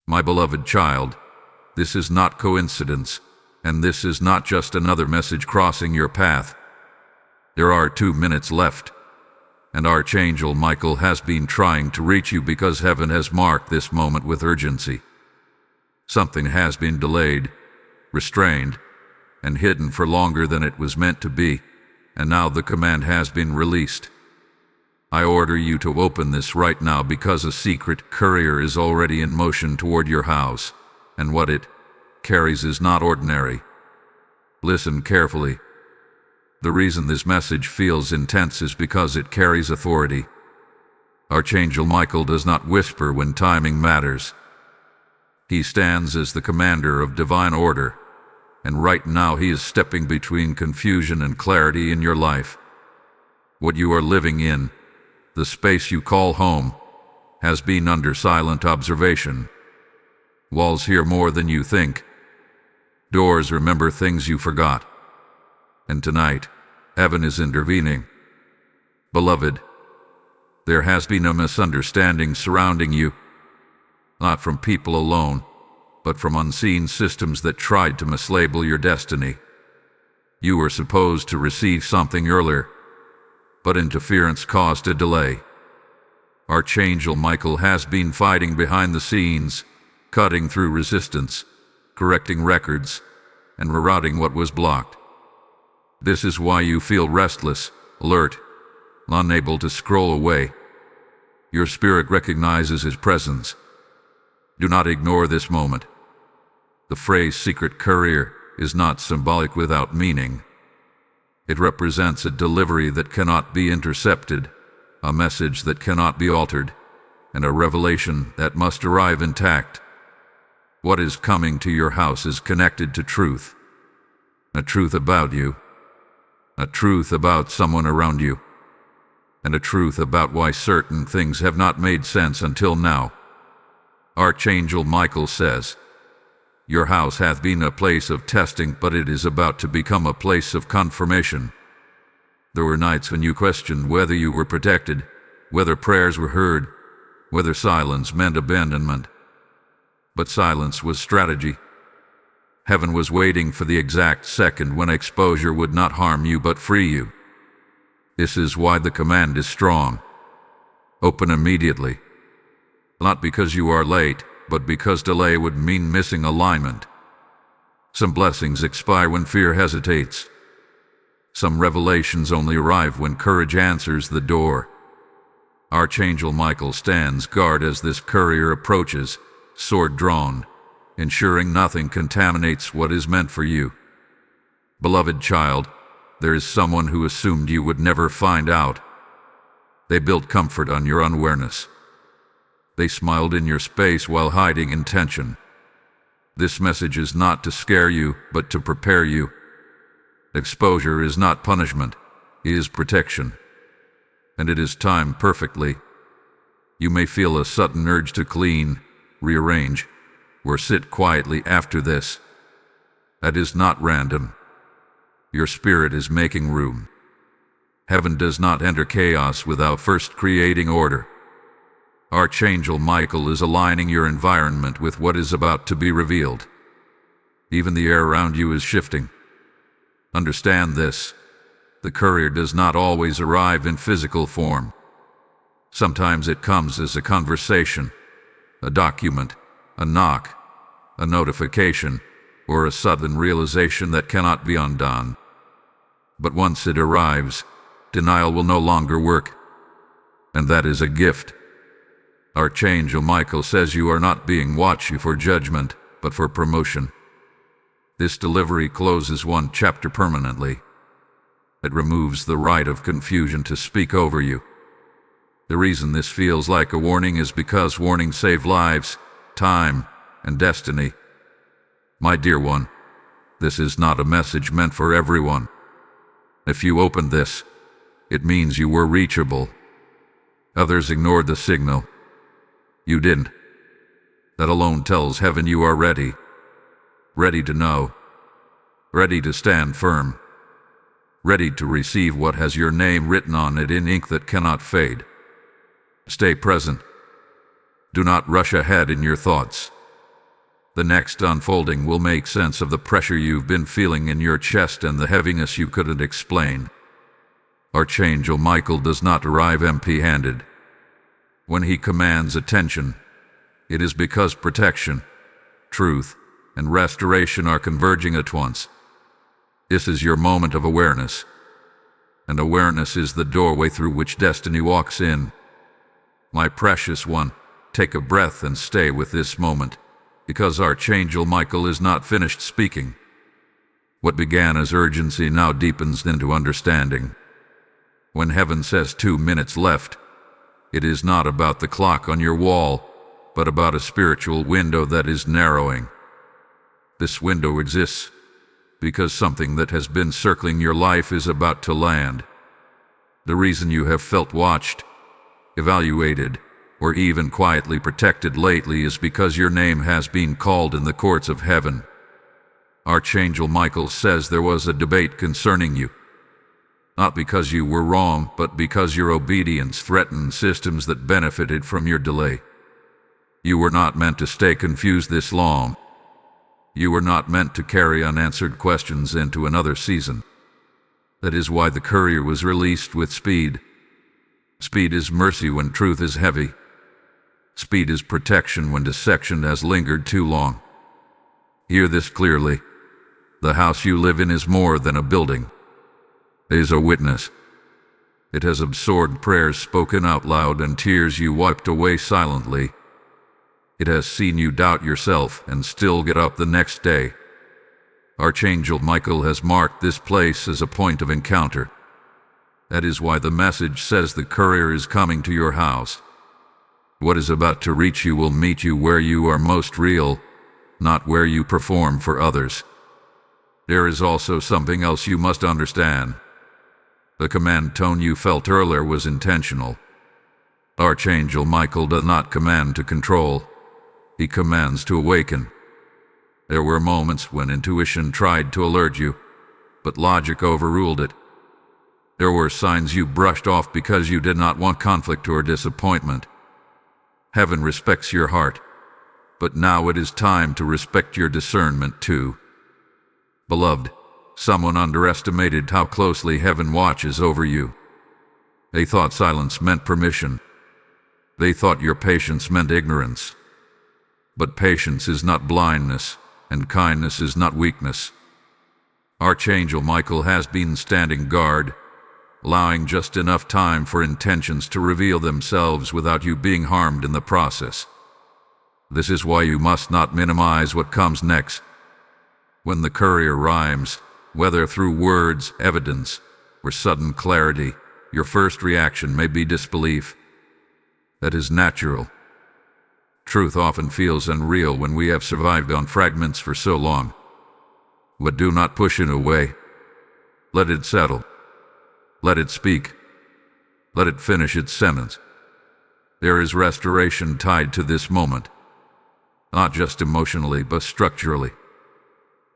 My beloved child, this is not coincidence, and this is not just another message crossing your path. There are 2 minutes left, and Archangel Michael has been trying to reach you because heaven has marked this moment with urgency. Something has been delayed, restrained, and hidden for longer than it was meant to be, and now the command has been released. I order you to open this right now because a secret courier is already in motion toward your house, and what it carries is not ordinary. Listen carefully. The reason this message feels intense is because it carries authority. Archangel Michael does not whisper when timing matters. He stands as the commander of divine order, and right now he is stepping between confusion and clarity in your life. What you are living in, the space you call home, has been under silent observation. Walls hear more than you think. Doors remember things you forgot. And tonight, heaven is intervening. Beloved, there has been a misunderstanding surrounding you, not from people alone, but from unseen systems that tried to mislabel your destiny. You were supposed to receive something earlier, but interference caused a delay. Archangel Michael has been fighting behind the scenes, cutting through resistance, correcting records, and rerouting what was blocked. This is why you feel restless, alert, unable to scroll away. Your spirit recognizes his presence. Do not ignore this moment. The phrase secret courier is not symbolic without meaning. It represents a delivery that cannot be intercepted, a message that cannot be altered, and a revelation that must arrive intact. What is coming to your house is connected to truth. A truth about you, a truth about someone around you, and a truth about why certain things have not made sense until now. Archangel Michael says, "Your house hath been a place of testing, but it is about to become a place of confirmation." There were nights when you questioned whether you were protected, whether prayers were heard, whether silence meant abandonment. But silence was strategy. Heaven was waiting for the exact second when exposure would not harm you but free you. This is why the command is strong. Open immediately. Not because you are late, but because delay would mean missing alignment. Some blessings expire when fear hesitates. Some revelations only arrive when courage answers the door. Archangel Michael stands guard as this courier approaches, sword drawn, ensuring nothing contaminates what is meant for you. Beloved child, there is someone who assumed you would never find out. They built comfort on your unawareness. They smiled in your space while hiding intention. This message is not to scare you, but to prepare you. Exposure is not punishment, it is protection. And it is timed perfectly. You may feel a sudden urge to clean, rearrange, or sit quietly after this. That is not random. Your spirit is making room. Heaven does not enter chaos without first creating order. Archangel Michael is aligning your environment with what is about to be revealed. Even the air around you is shifting. Understand this. The courier does not always arrive in physical form. Sometimes it comes as a conversation, a document, a knock, a notification, or a sudden realization that cannot be undone. But once it arrives, denial will no longer work. And that is a gift. Archangel Michael says you are not being watched for judgment, but for promotion. This delivery closes one chapter permanently. It removes the right of confusion to speak over you. The reason this feels like a warning is because warnings save lives, time, and destiny. My dear one, this is not a message meant for everyone. If you opened this, it means you were reachable. Others ignored the signal. You didn't. That alone tells heaven you are ready. Ready to know. Ready to stand firm. Ready to receive what has your name written on it in ink that cannot fade. Stay present. Do not rush ahead in your thoughts. The next unfolding will make sense of the pressure you've been feeling in your chest and the heaviness you couldn't explain. Archangel Michael does not arrive empty-handed. When he commands attention, it is because protection, truth, and restoration are converging at once. This is your moment of awareness, and awareness is the doorway through which destiny walks in. My precious one, take a breath and stay with this moment, because Archangel Michael is not finished speaking. What began as urgency now deepens into understanding. When heaven says 2 minutes left, it is not about the clock on your wall, but about a spiritual window that is narrowing. This window exists because something that has been circling your life is about to land. The reason you have felt watched, evaluated, or even quietly protected lately is because your name has been called in the courts of heaven. Archangel Michael says there was a debate concerning you, not because you were wrong, but because your obedience threatened systems that benefited from your delay. You were not meant to stay confused this long. You were not meant to carry unanswered questions into another season. That is why the courier was released with speed. Speed is mercy when truth is heavy. Speed is protection when dissection has lingered too long. Hear this clearly. The house you live in is more than a building. It is a witness. It has absorbed prayers spoken out loud and tears you wiped away silently. It has seen you doubt yourself and still get up the next day. Archangel Michael has marked this place as a point of encounter. That is why the message says the courier is coming to your house. What is about to reach you will meet you where you are most real, not where you perform for others. There is also something else you must understand. The command tone you felt earlier was intentional. Archangel Michael does not command to control. He commands to awaken. There were moments when intuition tried to alert you, but logic overruled it. There were signs you brushed off because you did not want conflict or disappointment. Heaven respects your heart, but now it is time to respect your discernment too. Beloved, someone underestimated how closely heaven watches over you. They thought silence meant permission. They thought your patience meant ignorance. But patience is not blindness, and kindness is not weakness. Archangel Michael has been standing guard, allowing just enough time for intentions to reveal themselves without you being harmed in the process. This is why you must not minimize what comes next. When the courier rhymes, whether through words, evidence, or sudden clarity, your first reaction may be disbelief. That is natural. Truth often feels unreal when we have survived on fragments for so long. But do not push it away. Let it settle. Let it speak. Let it finish its sentence. There is restoration tied to this moment, not just emotionally but structurally.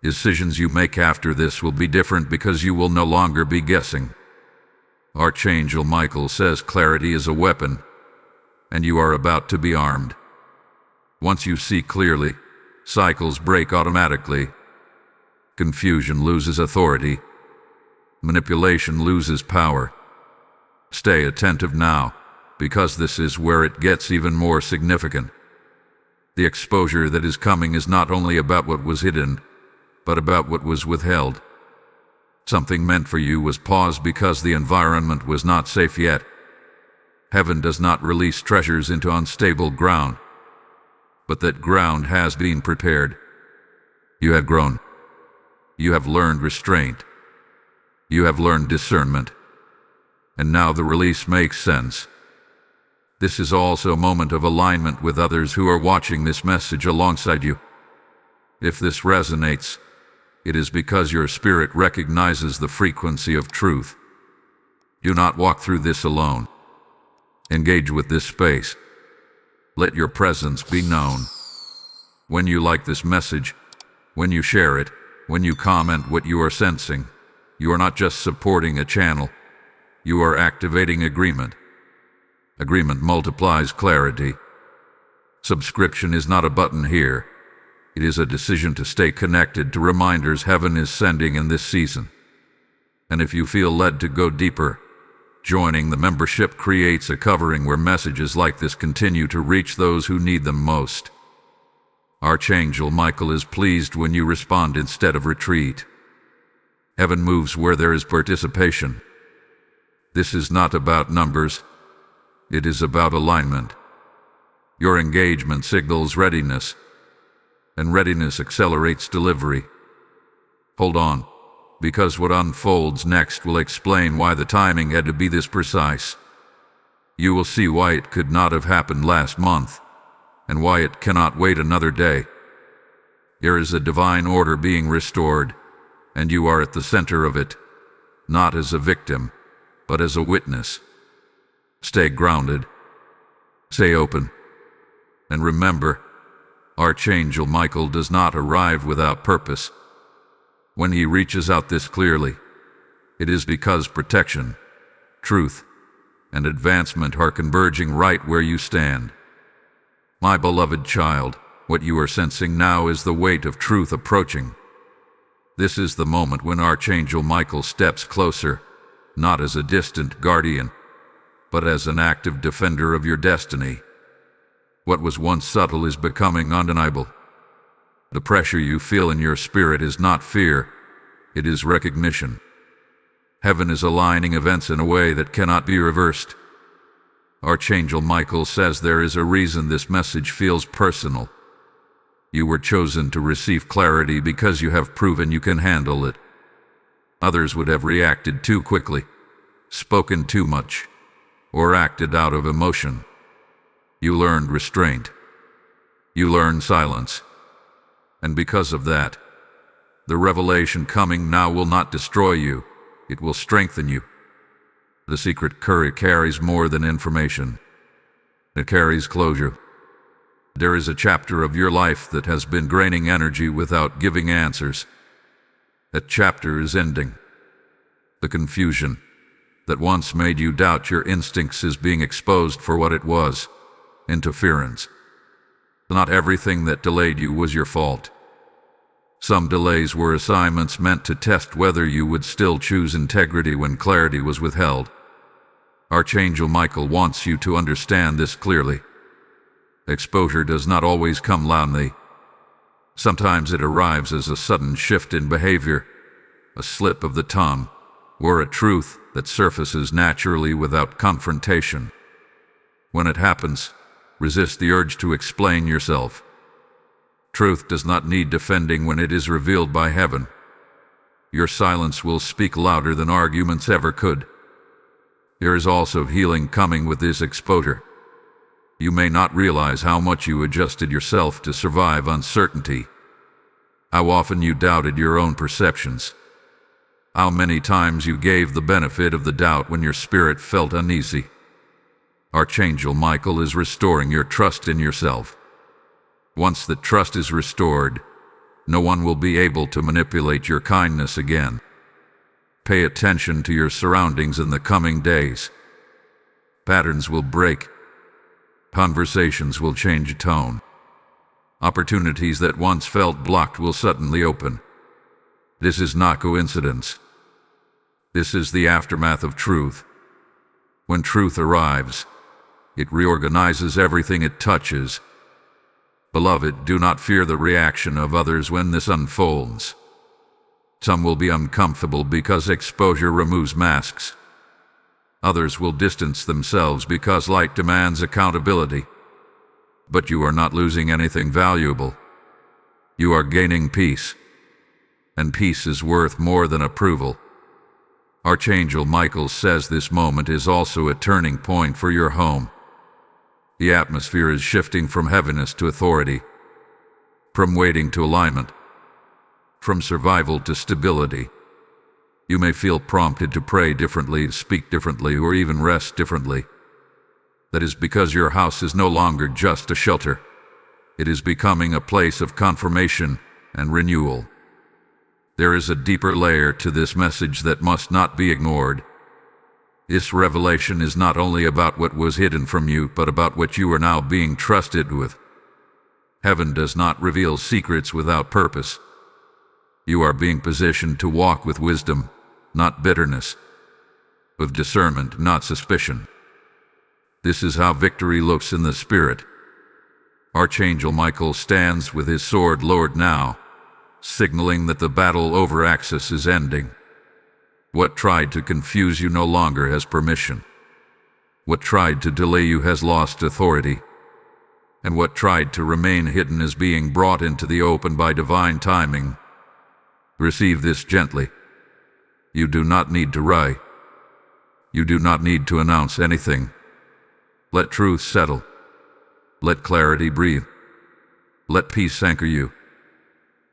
Decisions you make after this will be different because you will no longer be guessing. Archangel Michael says clarity is a weapon, and you are about to be armed. Once you see clearly, cycles break automatically. Confusion loses authority. Manipulation loses power. Stay attentive now, because this is where it gets even more significant. The exposure that is coming is not only about what was hidden, but about what was withheld. Something meant for you was paused because the environment was not safe yet. Heaven does not release treasures into unstable ground, but that ground has been prepared. You have grown. You have learned restraint. You have learned discernment. And now the release makes sense. This is also a moment of alignment with others who are watching this message alongside you. If this resonates, it is because your spirit recognizes the frequency of truth. Do not walk through this alone. Engage with this space. Let your presence be known. When you like this message, when you share it, when you comment what you are sensing, you are not just supporting a channel, you are activating agreement. Agreement multiplies clarity. Subscription is not a button here. It is a decision to stay connected to reminders heaven is sending in this season. And if you feel led to go deeper, joining the membership creates a covering where messages like this continue to reach those who need them most. Archangel Michael is pleased when you respond instead of retreat. Heaven moves where there is participation. This is not about numbers. It is about alignment. Your engagement signals readiness, and readiness accelerates delivery. Hold on, because what unfolds next will explain why the timing had to be this precise. You will see why it could not have happened last month, and why it cannot wait another day. There is a divine order being restored, and you are at the center of it, not as a victim, but as a witness. Stay grounded. Stay open. And remember, Archangel Michael does not arrive without purpose. When he reaches out this clearly, it is because protection, truth, and advancement are converging right where you stand. My beloved child, what you are sensing now is the weight of truth approaching. This is the moment when Archangel Michael steps closer, not as a distant guardian, but as an active defender of your destiny. What was once subtle is becoming undeniable. The pressure you feel in your spirit is not fear, it is recognition. Heaven is aligning events in a way that cannot be reversed. Archangel Michael says there is a reason this message feels personal. You were chosen to receive clarity because you have proven you can handle it. Others would have reacted too quickly, spoken too much, or acted out of emotion. You learned restraint. You learned silence. And because of that, the revelation coming now will not destroy you, it will strengthen you. The secret courier carries more than information. It carries closure. There is a chapter of your life that has been draining energy without giving answers. That chapter is ending. The confusion that once made you doubt your instincts is being exposed for what it was: interference. Not everything that delayed you was your fault. Some delays were assignments meant to test whether you would still choose integrity when clarity was withheld. Archangel Michael wants you to understand this clearly. Exposure does not always come loudly. Sometimes it arrives as a sudden shift in behavior, a slip of the tongue, or a truth that surfaces naturally without confrontation. When it happens, resist the urge to explain yourself. Truth does not need defending when it is revealed by heaven. Your silence will speak louder than arguments ever could. There is also healing coming with this exposure. You may not realize how much you adjusted yourself to survive uncertainty. How often you doubted your own perceptions. How many times you gave the benefit of the doubt when your spirit felt uneasy. Archangel Michael is restoring your trust in yourself. Once the trust is restored, no one will be able to manipulate your kindness again. Pay attention to your surroundings in the coming days. Patterns will break. Conversations will change tone. Opportunities that once felt blocked will suddenly open. This is not coincidence. This is the aftermath of truth. When truth arrives, it reorganizes everything it touches. Beloved, do not fear the reaction of others when this unfolds. Some will be uncomfortable because exposure removes masks. Others will distance themselves because light demands accountability. But you are not losing anything valuable. You are gaining peace. And peace is worth more than approval. Archangel Michael says this moment is also a turning point for your home. The atmosphere is shifting from heaviness to authority, from waiting to alignment, from survival to stability. You may feel prompted to pray differently, speak differently, or even rest differently. That is because your house is no longer just a shelter. It is becoming a place of confirmation and renewal. There is a deeper layer to this message that must not be ignored. This revelation is not only about what was hidden from you, but about what you are now being trusted with. Heaven does not reveal secrets without purpose. You are being positioned to walk with wisdom, not bitterness, with discernment, not suspicion. This is how victory looks in the spirit. Archangel Michael stands with his sword lowered now, signaling that the battle over Axis is ending. What tried to confuse you no longer has permission. What tried to delay you has lost authority. And what tried to remain hidden is being brought into the open by divine timing. Receive this gently. You do not need to write. You do not need to announce anything. Let truth settle. Let clarity breathe. Let peace anchor you.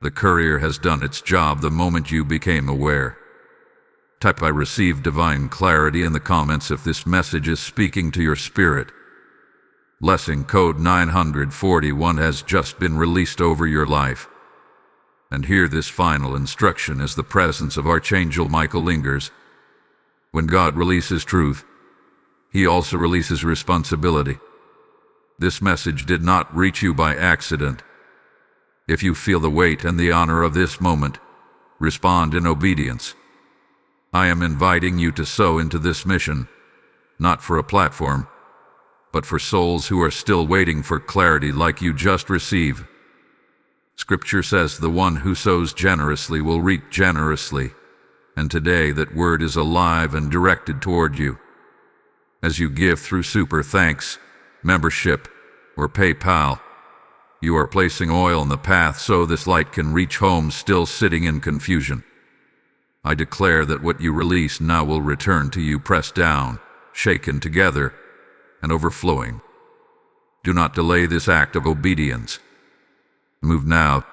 The courier has done its job the moment you became aware. Type "I receive divine clarity" in the comments if this message is speaking to your spirit. Blessing code 941 has just been released over your life. And hear this final instruction as the presence of Archangel Michael lingers. When God releases truth, He also releases responsibility. This message did not reach you by accident. If you feel the weight and the honor of this moment, respond in obedience. I am inviting you to sow into this mission, not for a platform, but for souls who are still waiting for clarity like you just received. Scripture says the one who sows generously will reap generously, and today that word is alive and directed toward you. As you give through Super Thanks, membership, or PayPal, you are placing oil in the path so this light can reach homes still sitting in confusion. I declare that what you release now will return to you pressed down, shaken together, and overflowing. Do not delay this act of obedience. Move now.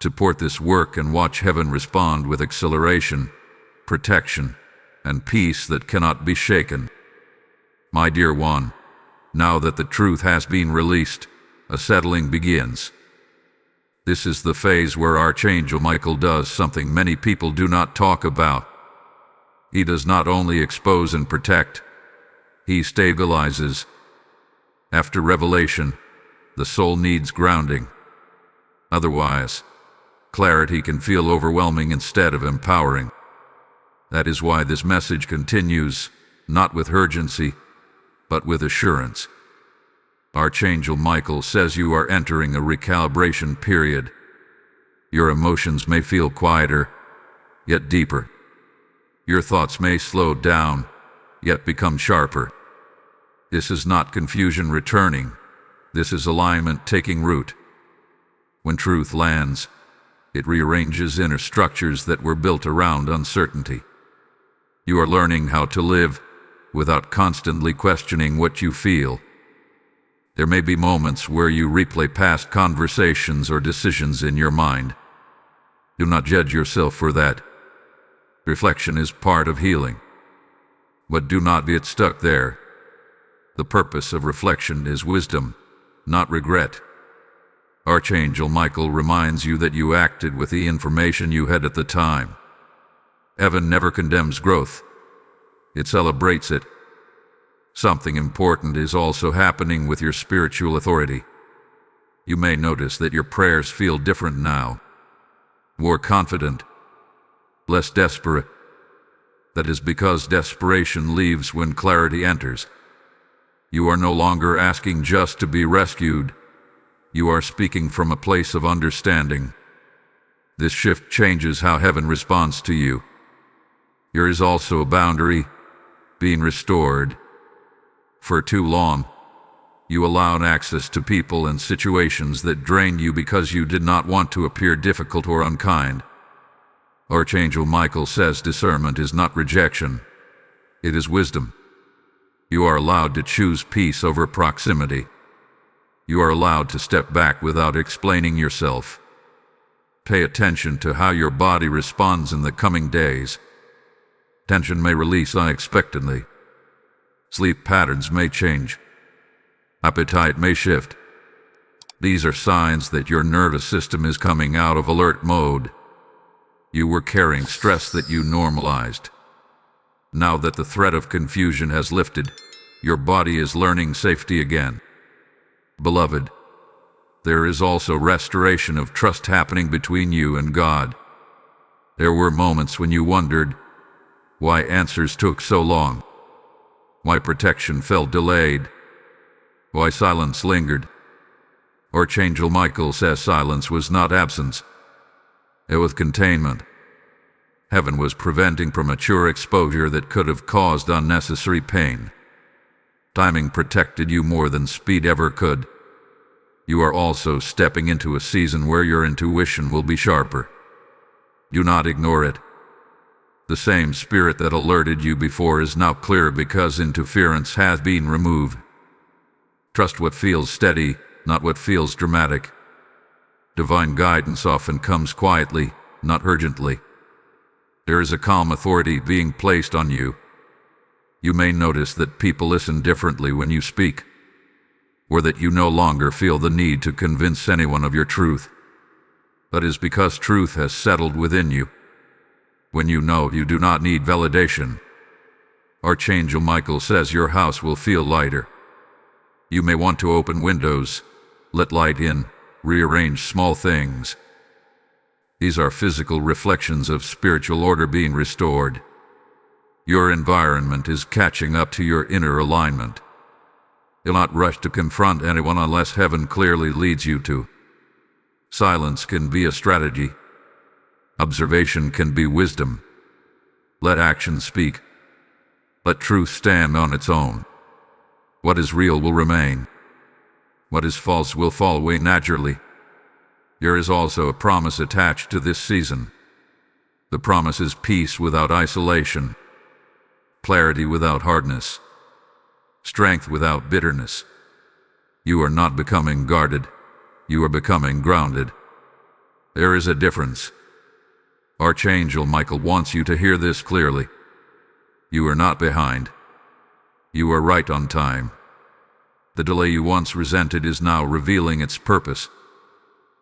Support this work and watch heaven respond with acceleration, protection, and peace that cannot be shaken. My dear one, now that the truth has been released, a settling begins. This is the phase where Archangel Michael does something many people do not talk about. He does not only expose and protect, he stabilizes. After revelation, the soul needs grounding. Otherwise, clarity can feel overwhelming instead of empowering. That is why this message continues, not with urgency, but with assurance. Archangel Michael says you are entering a recalibration period. Your emotions may feel quieter, yet deeper. Your thoughts may slow down, yet become sharper. This is not confusion returning. This is alignment taking root. When truth lands, it rearranges inner structures that were built around uncertainty. You are learning how to live without constantly questioning what you feel. There may be moments where you replay past conversations or decisions in your mind. Do not judge yourself for that. Reflection is part of healing. But do not get stuck there. The purpose of reflection is wisdom, not regret. Archangel Michael reminds you that you acted with the information you had at the time. Heaven never condemns growth. It celebrates it. Something important is also happening with your spiritual authority. You may notice that your prayers feel different now. More confident, less desperate. That is because desperation leaves when clarity enters. You are no longer asking just to be rescued. You are speaking from a place of understanding. This shift changes how heaven responds to you. There is also a boundary being restored. For too long, you allowed access to people and situations that drained you because you did not want to appear difficult or unkind. Archangel Michael says discernment is not rejection, it is wisdom. You are allowed to choose peace over proximity. You are allowed to step back without explaining yourself. Pay attention to how your body responds in the coming days. Tension may release unexpectedly. Sleep patterns may change. Appetite may shift. These are signs that your nervous system is coming out of alert mode. You were carrying stress that you normalized. Now that the threat of confusion has lifted, your body is learning safety again. Beloved, there is also restoration of trust happening between you and God. There were moments when you wondered why answers took so long, why protection felt delayed, why silence lingered. Archangel Michael says silence was not absence, it was containment. Heaven was preventing premature exposure that could have caused unnecessary pain. Timing protected you more than speed ever could. You are also stepping into a season where your intuition will be sharper. Do not ignore it. The same spirit that alerted you before is now clear because interference has been removed. Trust what feels steady, not what feels dramatic. Divine guidance often comes quietly, not urgently. There is a calm authority being placed on you. You may notice that people listen differently when you speak, or that you no longer feel the need to convince anyone of your truth. That is because truth has settled within you. When you know you do not need validation, Archangel Michael says your house will feel lighter. You may want to open windows, let light in, rearrange small things. These are physical reflections of spiritual order being restored. Your environment is catching up to your inner alignment. Do not rush to confront anyone unless heaven clearly leads you to. Silence can be a strategy. Observation can be wisdom. Let action speak. Let truth stand on its own. What is real will remain. What is false will fall away naturally. There is also a promise attached to this season. The promise is peace without isolation, clarity without hardness, strength without bitterness. You are not becoming guarded. You are becoming grounded. There is a difference. Archangel Michael wants you to hear this clearly. You are not behind. You are right on time. The delay you once resented is now revealing its purpose.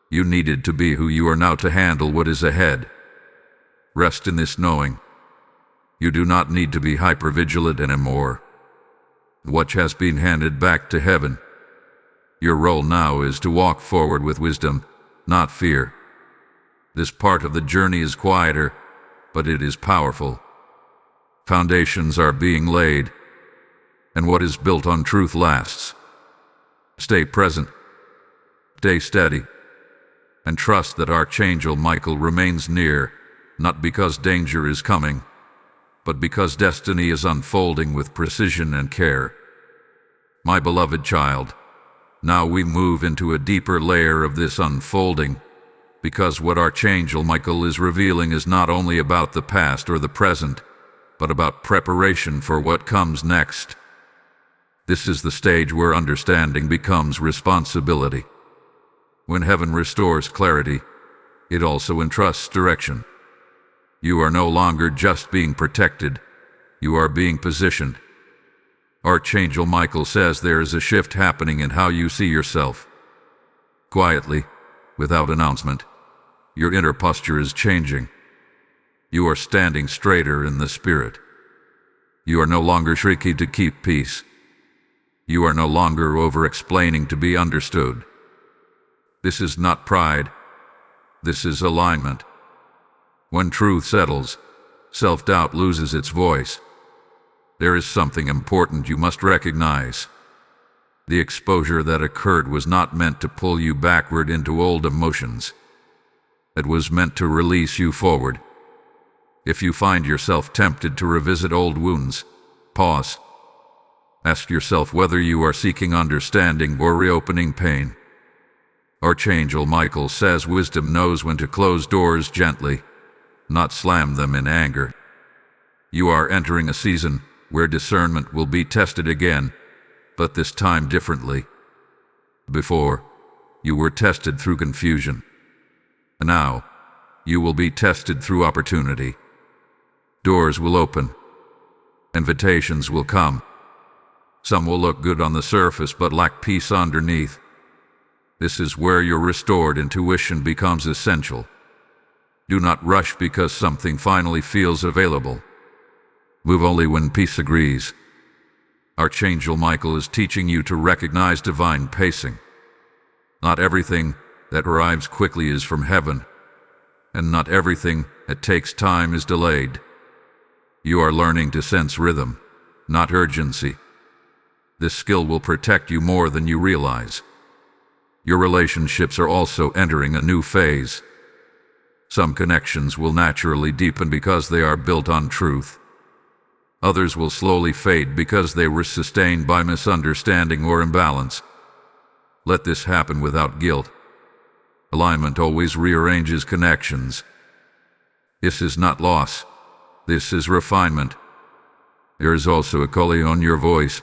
You needed to be who you are now to handle what is ahead. Rest in this knowing. You do not need to be hypervigilant anymore. What has been handed back to heaven. Your role now is to walk forward with wisdom, not fear. This part of the journey is quieter, but it is powerful. Foundations are being laid, and what is built on truth lasts. Stay present, stay steady, and trust that Archangel Michael remains near, not because danger is coming, but because destiny is unfolding with precision and care. My beloved child, now we move into a deeper layer of this unfolding, because what Archangel Michael is revealing is not only about the past or the present, but about preparation for what comes next. This is the stage where understanding becomes responsibility. When heaven restores clarity, it also entrusts direction. You are no longer just being protected, you are being positioned. Archangel Michael says there is a shift happening in how you see yourself. Quietly, without announcement, your inner posture is changing. You are standing straighter in the spirit. You are no longer shrieking to keep peace. You are no longer over-explaining to be understood. This is not pride. This is alignment. When truth settles, self-doubt loses its voice. There is something important you must recognize. The exposure that occurred was not meant to pull you backward into old emotions. It was meant to release you forward. If you find yourself tempted to revisit old wounds, pause. Ask yourself whether you are seeking understanding or reopening pain. Archangel Michael says wisdom knows when to close doors gently, not slam them in anger. You are entering a season where discernment will be tested again, but this time differently. Before, you were tested through confusion. Now, you will be tested through opportunity. Doors will open. Invitations will come. Some will look good on the surface but lack peace underneath. This is where your restored intuition becomes essential. Do not rush because something finally feels available. Move only when peace agrees. Archangel Michael is teaching you to recognize divine pacing. Not everything that arrives quickly is from heaven, and not everything that takes time is delayed. You are learning to sense rhythm, not urgency. This skill will protect you more than you realize. Your relationships are also entering a new phase. Some connections will naturally deepen because they are built on truth. Others will slowly fade because they were sustained by misunderstanding or imbalance. Let this happen without guilt. Alignment always rearranges connections. This is not loss. This is refinement. There is also a calling on your voice.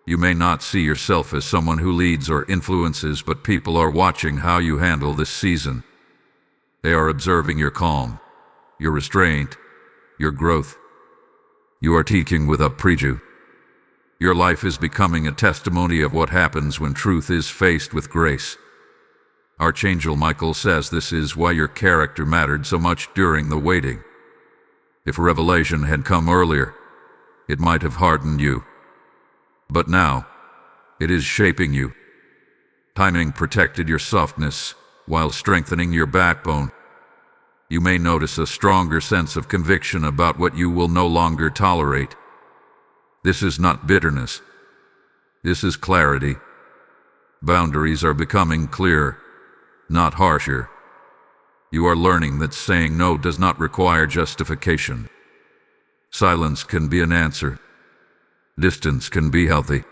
You may not see yourself as someone who leads or influences, but people are watching how you handle this season. They are observing your calm, your restraint, your growth. You are teaching without prejudice. Your life is becoming a testimony of what happens when truth is faced with grace. Archangel Michael says this is why your character mattered so much during the waiting. If revelation had come earlier, it might have hardened you. But now, it is shaping you. Timing protected your softness while strengthening your backbone. You may notice a stronger sense of conviction about what you will no longer tolerate. This is not bitterness. This is clarity. Boundaries are becoming clearer, not harsher. You are learning that saying no does not require justification. Silence can be an answer. Distance can be healthy.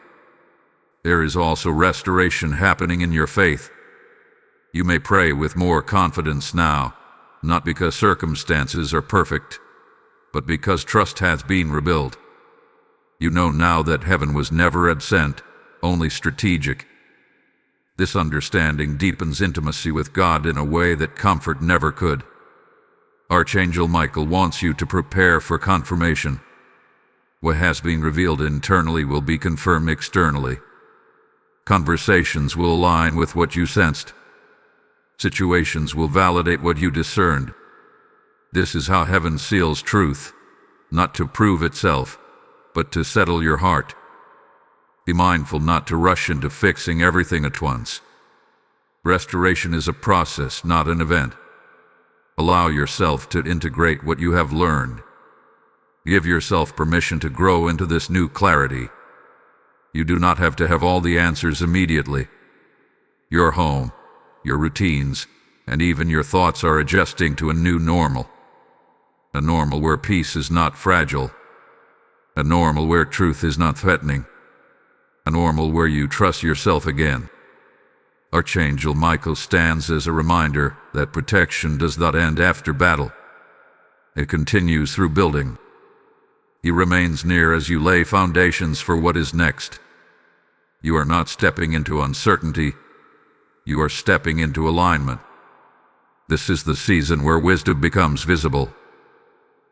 There is also restoration happening in your faith. You may pray with more confidence now, not because circumstances are perfect, but because trust has been rebuilt. You know now that heaven was never absent, only strategic. This understanding deepens intimacy with God in a way that comfort never could. Archangel Michael wants you to prepare for confirmation. What has been revealed internally will be confirmed externally. Conversations will align with what you sensed. Situations will validate what you discerned. This is how heaven seals truth, not to prove itself, but to settle your heart. Be mindful not to rush into fixing everything at once. Restoration is a process, not an event. Allow yourself to integrate what you have learned. Give yourself permission to grow into this new clarity. You do not have to have all the answers immediately. Your home, your routines, and even your thoughts are adjusting to a new normal. A normal where peace is not fragile. A normal where truth is not threatening. A normal where you trust yourself again. Archangel Michael stands as a reminder that protection does not end after battle. It continues through building. He remains near as you lay foundations for what is next. You are not stepping into uncertainty. You are stepping into alignment. This is the season where wisdom becomes visible,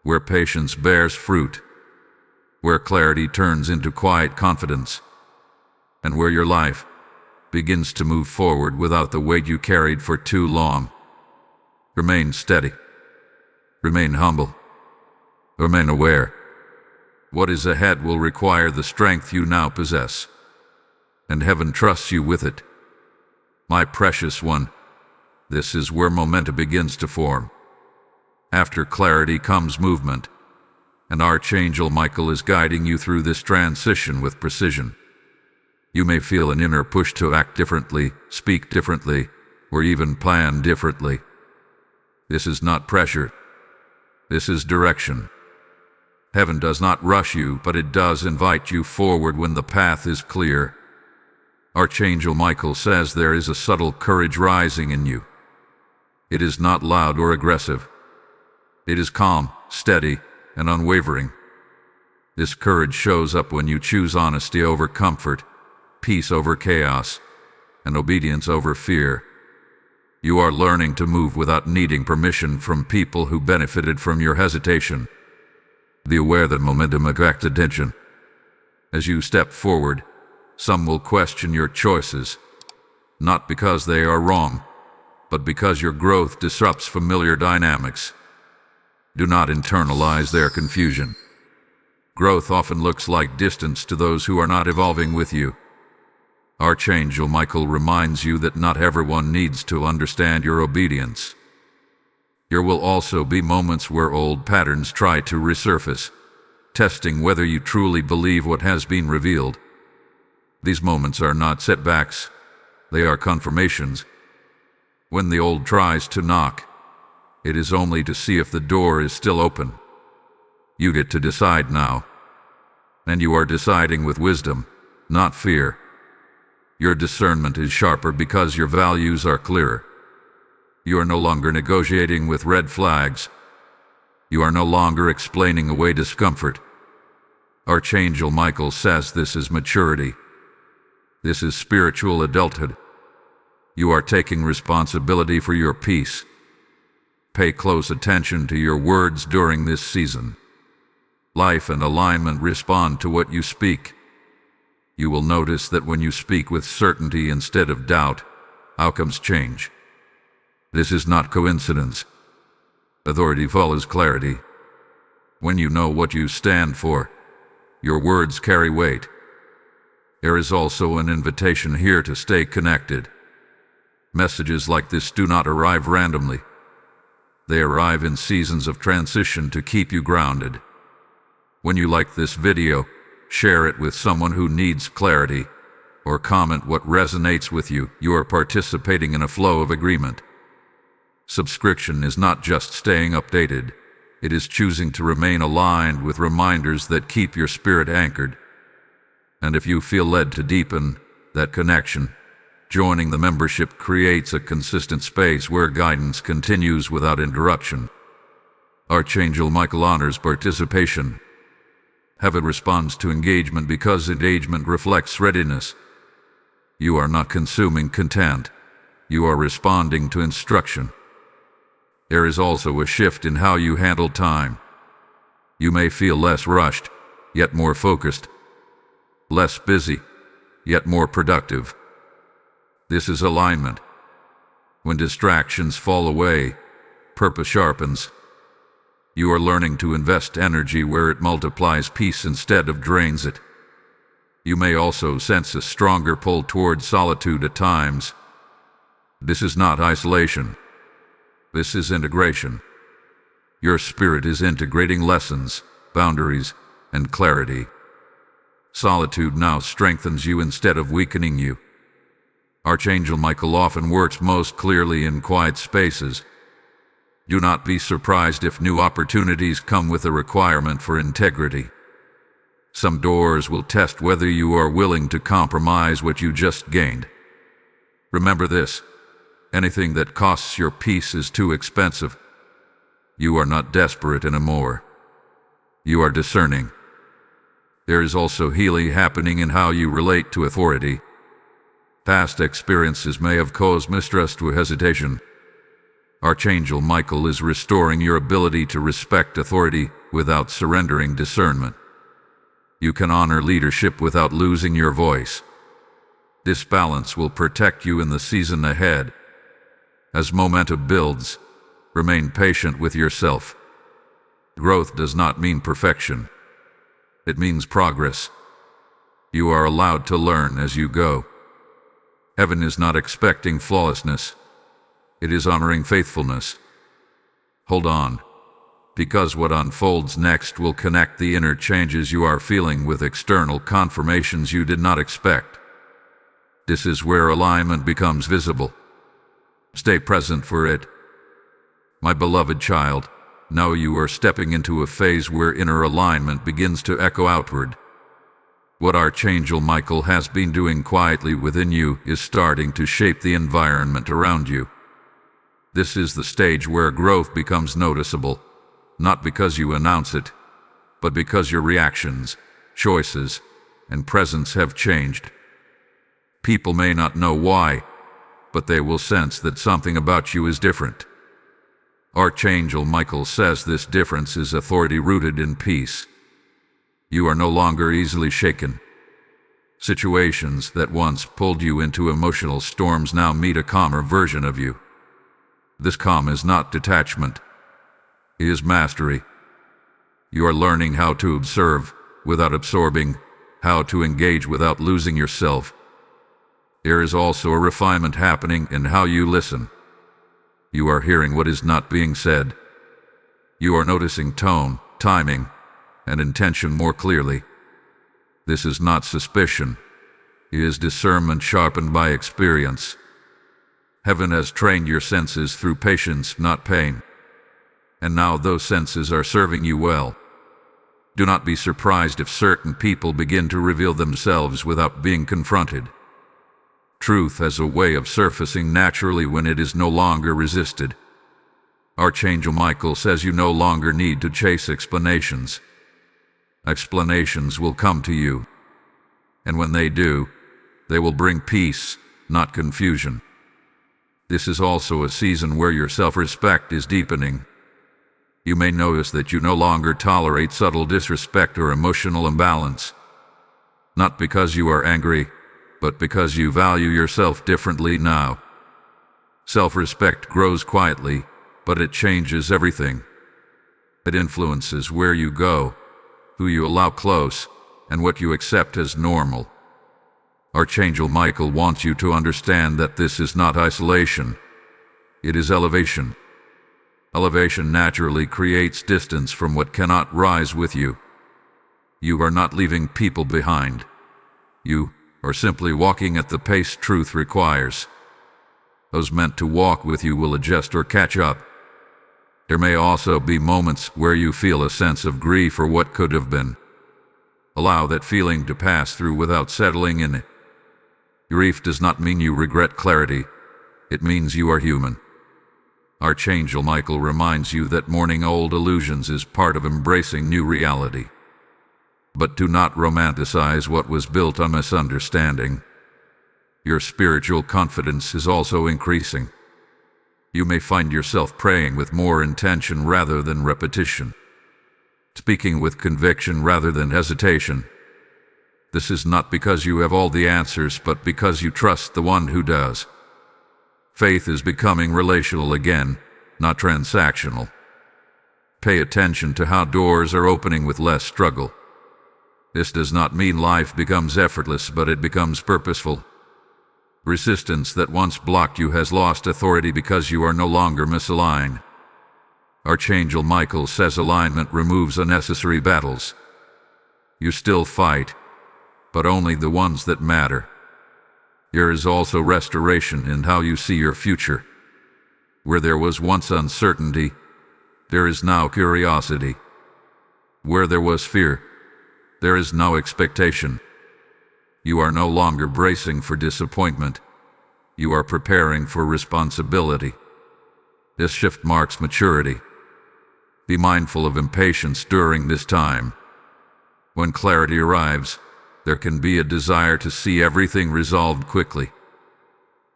where patience bears fruit, where clarity turns into quiet confidence, and where your life begins to move forward without the weight you carried for too long. Remain steady. Remain humble. Remain aware. What is ahead will require the strength you now possess, and heaven trusts you with it. My precious one, this is where momentum begins to form. After clarity comes movement, and Archangel Michael is guiding you through this transition with precision. You may feel an inner push to act differently, speak differently, or even plan differently. This is not pressure. This is direction. Heaven does not rush you, but it does invite you forward when the path is clear. Archangel Michael says there is a subtle courage rising in you. It is not loud or aggressive. It is calm, steady, and unwavering. This courage shows up when you choose honesty over comfort, peace over chaos, and obedience over fear. You are learning to move without needing permission from people who benefited from your hesitation. Be aware that momentum attracts attention. As you step forward, some will question your choices, not because they are wrong, but because your growth disrupts familiar dynamics. Do not internalize their confusion. Growth often looks like distance to those who are not evolving with you. Archangel Michael reminds you that not everyone needs to understand your obedience. There will also be moments where old patterns try to resurface, testing whether you truly believe what has been revealed. These moments are not setbacks, they are confirmations. When the old tries to knock, it is only to see if the door is still open. You get to decide now. And you are deciding with wisdom, not fear. Your discernment is sharper because your values are clearer. You are no longer negotiating with red flags. You are no longer explaining away discomfort. Archangel Michael says this is maturity. This is spiritual adulthood. You are taking responsibility for your peace. Pay close attention to your words during this season. Life and alignment respond to what you speak. You will notice that when you speak with certainty instead of doubt, outcomes change. This is not coincidence. Authority follows clarity. When you know what you stand for, your words carry weight. There is also an invitation here to stay connected. Messages like this do not arrive randomly. They arrive in seasons of transition to keep you grounded. When you like this video, share it with someone who needs clarity, or comment what resonates with you. You are participating in a flow of agreement. Subscription is not just staying updated, it is choosing to remain aligned with reminders that keep your spirit anchored. And if you feel led to deepen that connection, joining the membership creates a consistent space where guidance continues without interruption. Archangel Michael honors participation. Heaven responds to engagement because engagement reflects readiness. You are not consuming content. You are responding to instruction. There is also a shift in how you handle time. You may feel less rushed, yet more focused. Less busy, yet more productive. This is alignment. When distractions fall away, purpose sharpens. You are learning to invest energy where it multiplies peace instead of drains it. You may also sense a stronger pull toward solitude at times. This is not isolation. This is integration. Your spirit is integrating lessons, boundaries, and clarity. Solitude now strengthens you instead of weakening you. Archangel Michael often works most clearly in quiet spaces. Do not be surprised if new opportunities come with a requirement for integrity. Some doors will test whether you are willing to compromise what you just gained. Remember this: anything that costs your peace is too expensive. You are not desperate anymore. You are discerning. There is also healing happening in how you relate to authority. Past experiences may have caused mistrust or hesitation. Archangel Michael is restoring your ability to respect authority without surrendering discernment. You can honor leadership without losing your voice. This balance will protect you in the season ahead. As momentum builds, remain patient with yourself. Growth does not mean perfection. It means progress. You are allowed to learn as you go. Heaven is not expecting flawlessness. It is honoring faithfulness. Hold on, because what unfolds next will connect the inner changes you are feeling with external confirmations you did not expect. This is where alignment becomes visible. Stay present for it. My beloved child, now you are stepping into a phase where inner alignment begins to echo outward. What Archangel Michael has been doing quietly within you is starting to shape the environment around you. This is the stage where growth becomes noticeable, not because you announce it, but because your reactions, choices, and presence have changed. People may not know why, but they will sense that something about you is different. Archangel Michael says this difference is authority rooted in peace. You are no longer easily shaken. Situations that once pulled you into emotional storms now meet a calmer version of you. This calm is not detachment. It is mastery. You are learning how to observe without absorbing, how to engage without losing yourself. There is also a refinement happening in how you listen. You are hearing what is not being said. You are noticing tone, timing, and intention more clearly. This is not suspicion. It is discernment sharpened by experience. Heaven has trained your senses through patience, not pain. And now those senses are serving you well. Do not be surprised if certain people begin to reveal themselves without being confronted. Truth has a way of surfacing naturally when it is no longer resisted. Archangel Michael says you no longer need to chase explanations. Explanations will come to you. And when they do, they will bring peace, not confusion. This is also a season where your self-respect is deepening. You may notice that you no longer tolerate subtle disrespect or emotional imbalance. Not because you are angry, but because you value yourself differently now. Self-respect grows quietly, but it changes everything. It influences where you go, who you allow close, and what you accept as normal. Archangel Michael wants you to understand that this is not isolation. It is elevation. Elevation naturally creates distance from what cannot rise with you. You are not leaving people behind. You are simply walking at the pace truth requires. Those meant to walk with you will adjust or catch up. There may also be moments where you feel a sense of grief for what could have been. Allow that feeling to pass through without settling in it. Grief does not mean you regret clarity. It means you are human. Archangel Michael reminds you that mourning old illusions is part of embracing new reality. But do not romanticize what was built on misunderstanding. Your spiritual confidence is also increasing. You may find yourself praying with more intention rather than repetition, speaking with conviction rather than hesitation. This is not because you have all the answers, but because you trust the one who does. Faith is becoming relational again, not transactional. Pay attention to how doors are opening with less struggle. This does not mean life becomes effortless, but it becomes purposeful. Resistance that once blocked you has lost authority because you are no longer misaligned. Archangel Michael says alignment removes unnecessary battles. You still fight, but only the ones that matter. There is also restoration in how you see your future. Where there was once uncertainty, there is now curiosity. Where there was fear, there is now expectation. You are no longer bracing for disappointment. You are preparing for responsibility. This shift marks maturity. Be mindful of impatience during this time. When clarity arrives, there can be a desire to see everything resolved quickly.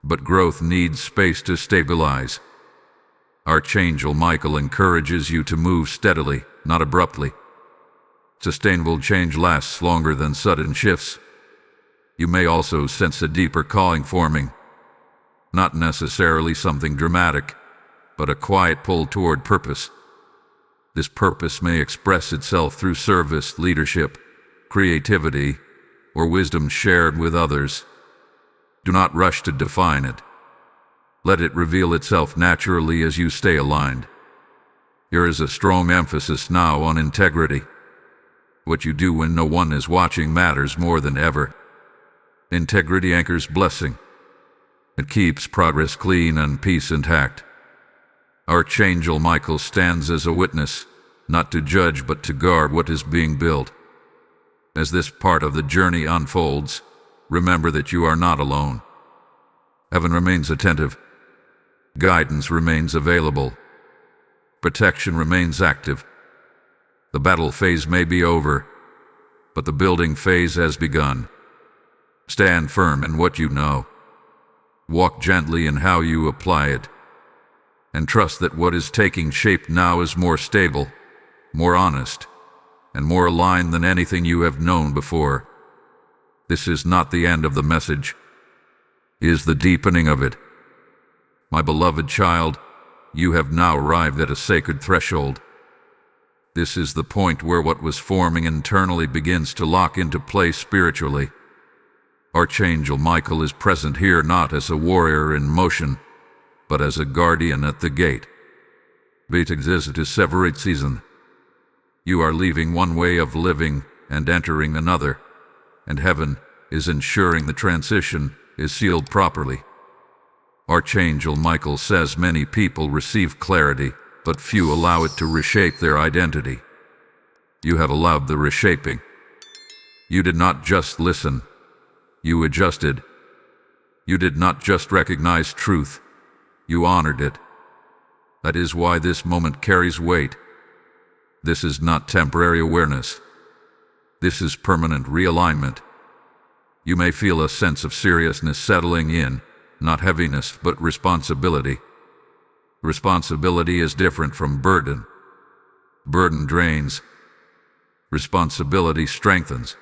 But growth needs space to stabilize. Archangel Michael encourages you to move steadily, not abruptly. Sustainable change lasts longer than sudden shifts. You may also sense a deeper calling forming. Not necessarily something dramatic, but a quiet pull toward purpose. This purpose may express itself through service, leadership, creativity, or wisdom shared with others. Do not rush to define it. Let it reveal itself naturally as you stay aligned. There is a strong emphasis now on integrity. What you do when no one is watching matters more than ever. Integrity anchors blessing. It keeps progress clean and peace intact. Archangel Michael stands as a witness, not to judge but to guard what is being built. As this part of the journey unfolds, remember that you are not alone. Heaven remains attentive. Guidance remains available. Protection remains active. The battle phase may be over, but the building phase has begun. Stand firm in what you know. Walk gently in how you apply it. And trust that what is taking shape now is more stable, more honest, and more aligned than anything you have known before. This is not the end of the message. It is the deepening of it. My beloved child, you have now arrived at a sacred threshold. This is the point where what was forming internally begins to lock into place spiritually. Archangel Michael is present here not as a warrior in motion, but as a guardian at the gate. It is separate season. You are leaving one way of living and entering another, and heaven is ensuring the transition is sealed properly. Archangel Michael says many people receive clarity, but few allow it to reshape their identity. You have allowed the reshaping. You did not just listen. You adjusted. You did not just recognize truth. You honored it. That is why this moment carries weight. This is not temporary awareness. This is permanent realignment. You may feel a sense of seriousness settling in, not heaviness, but responsibility. Responsibility is different from burden. Burden drains. Responsibility strengthens.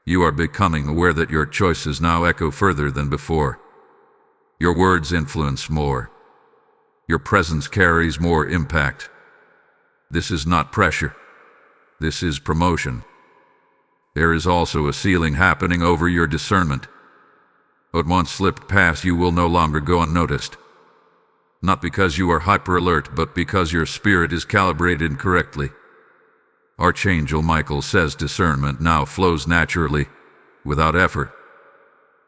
You are becoming aware that your choices now echo further than before. Your words influence more. Your presence carries more impact. This is not pressure. This is promotion. There is also a sealing happening over your discernment. What once slipped past you will no longer go unnoticed. Not because you are hyper-alert, but because your spirit is calibrated correctly. Archangel Michael says discernment now flows naturally, without effort.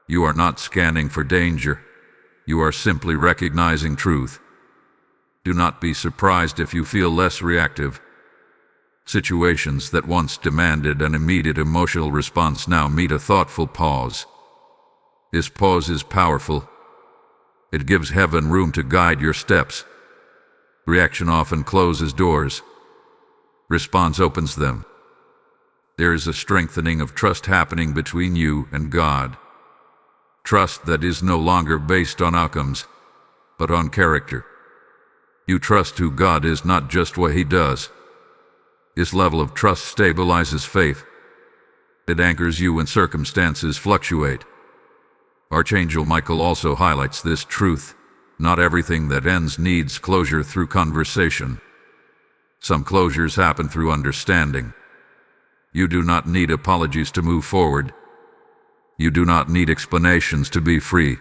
You are not scanning for danger. You are simply recognizing truth. Do not be surprised if you feel less reactive. Situations that once demanded an immediate emotional response now meet a thoughtful pause. This pause is powerful. It gives heaven room to guide your steps. Reaction often closes doors. Response opens them. There is a strengthening of trust happening between you and God. Trust that is no longer based on outcomes, but on character. You trust who God is, not just what He does. This level of trust stabilizes faith. It anchors you when circumstances fluctuate. Archangel Michael also highlights this truth. Not everything that ends needs closure through conversation. Some closures happen through understanding. You do not need apologies to move forward. You do not need explanations to be free.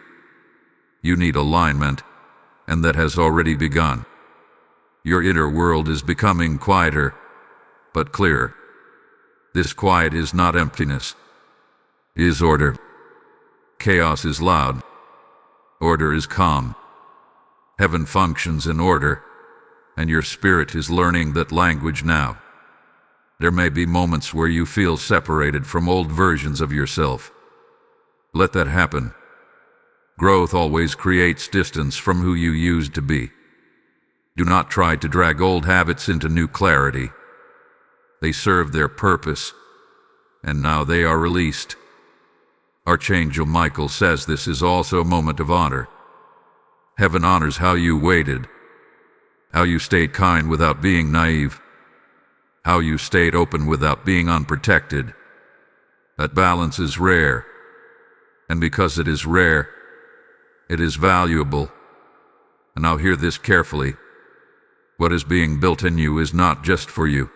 You need alignment, and that has already begun. Your inner world is becoming quieter, but clearer. This quiet is not emptiness. It is order. Chaos is loud. Order is calm. Heaven functions in order, and your spirit is learning that language now. There may be moments where you feel separated from old versions of yourself. Let that happen. Growth always creates distance from who you used to be. Do not try to drag old habits into new clarity. They serve their purpose, and now they are released. Archangel Michael says this is also a moment of honor. Heaven honors how you waited, how you stayed kind without being naive, how you stayed open without being unprotected. That balance is rare, and because it is rare, it is valuable. And now hear this carefully. What is being built in you is not just for you.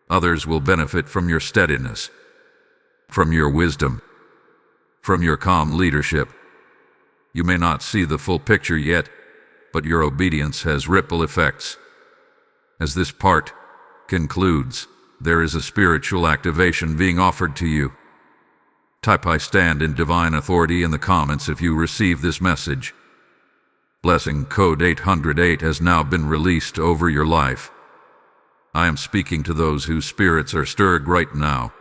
Others will benefit from your steadiness, from your wisdom, from your calm leadership. You may not see the full picture yet, but your obedience has ripple effects. As this part concludes, there is a spiritual activation being offered to you. Type "I stand in divine authority" in the comments if you receive this message. Blessing code 808 has now been released over your life. I am speaking to those whose spirits are stirred right now.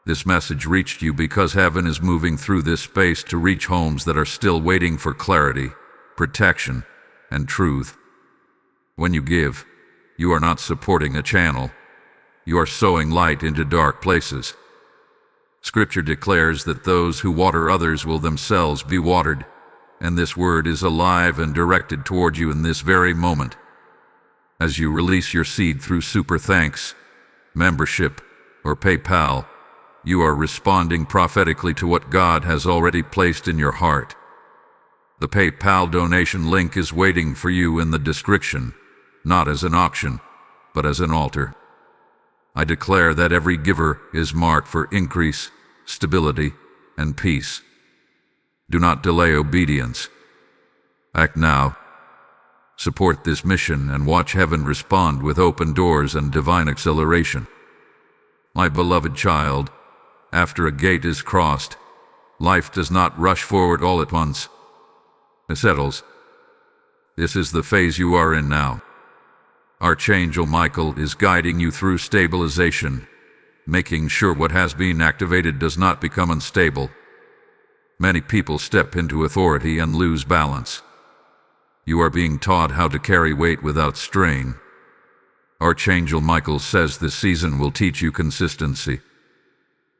This message reached you because heaven is moving through this space to reach homes that are still waiting for clarity, protection, and truth. When you give, you are not supporting a channel. You are sowing light into dark places. Scripture declares that those who water others will themselves be watered, and this word is alive and directed toward you in this very moment. As you release your seed through Super Thanks, membership, or PayPal, you are responding prophetically to what God has already placed in your heart. The PayPal donation link is waiting for you in the description, not as an auction, but as an altar. I declare that every giver is marked for increase, stability, and peace. Do not delay obedience. Act now. Support this mission and watch heaven respond with open doors and divine acceleration. My beloved child, after a gate is crossed, life does not rush forward all at once. It settles. This is the phase you are in now. Archangel Michael is guiding you through stabilization, making sure what has been activated does not become unstable. Many people step into authority and lose balance. You are being taught how to carry weight without strain. Archangel Michael says this season will teach you consistency.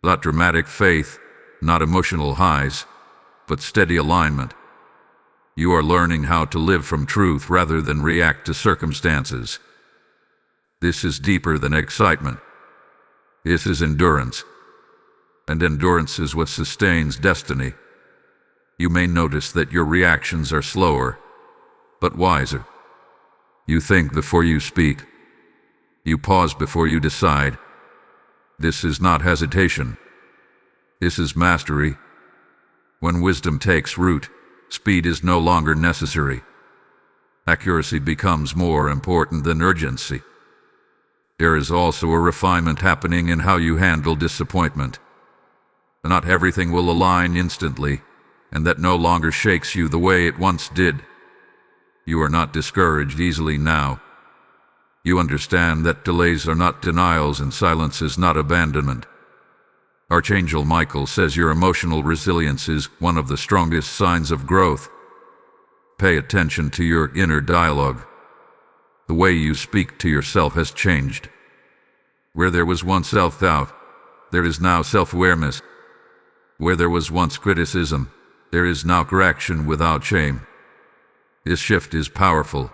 Not dramatic faith, not emotional highs, but steady alignment. You are learning how to live from truth rather than react to circumstances. This is deeper than excitement. This is endurance. And endurance is what sustains destiny. You may notice that your reactions are slower, but wiser. You think before you speak. You pause before you decide. This is not hesitation. This is mastery. When wisdom takes root, speed is no longer necessary. Accuracy becomes more important than urgency. There is also a refinement happening in how you handle disappointment. Not everything will align instantly, and that no longer shakes you the way it once did. You are not discouraged easily now. You understand that delays are not denials and silence is not abandonment. Archangel Michael says your emotional resilience is one of the strongest signs of growth. Pay attention to your inner dialogue. The way you speak to yourself has changed. Where there was once self-doubt, there is now self-awareness. Where there was once criticism, there is now correction without shame. This shift is powerful.